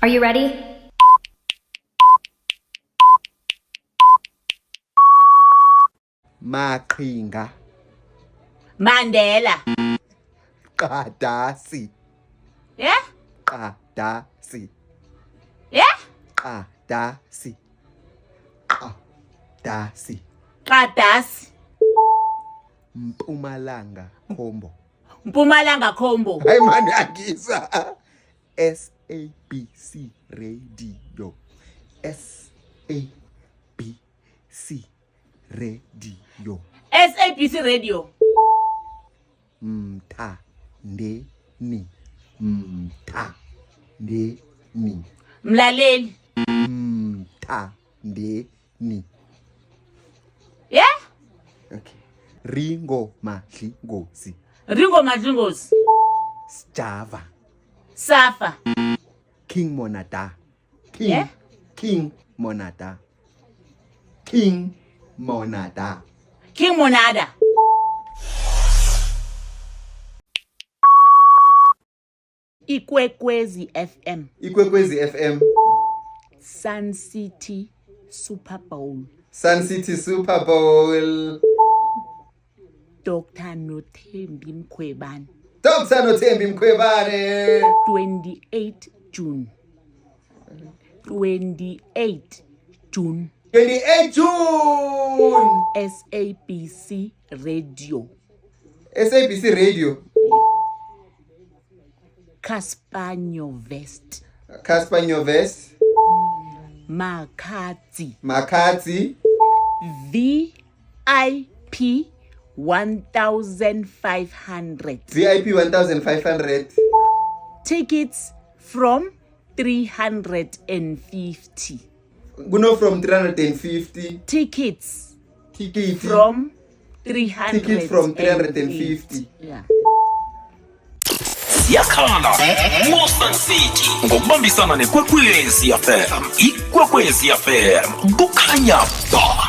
Are you ready? Maqhinga. Mandela. Qadasi. Yeah? Qadasi. Yeah? Qadasi. Qadasi. Qadasi. Mpumalanga Khombo. Mpumalanga Khombo. Hayi mani angisa. SABC Radio. SABC Radio. SABC Radio. Mthandeni. Mthandeni. Mlaleli. Mthandeni. Yeah? Okay. Ringo Madlingozi. Ringo Madlingozi. Java. Safa. King Monada. King. Yeah? King Monada. King Monada. King Monada. Ikwekwezi FM. Ikwekwezi FM. Sun City Super Bowl. Sun City Super Bowl. Dr. Nothembi Mkhwebane. Dr. Nothembi Mkhwebane. 28 June. 28 June. 28 June. SABC Radio. SABC Radio. Casper Nyovest. Casper Nyovest. Makati. Makati. VIP 1,500. VIP 1,500. Tickets from 350. Guno from 350. Tickets Ticket from 350. Tickets from 350. Yeah. Siyakhala Sun City ngokubambisana neKwekwezi FM. iKwekwezi FM kukhanya ba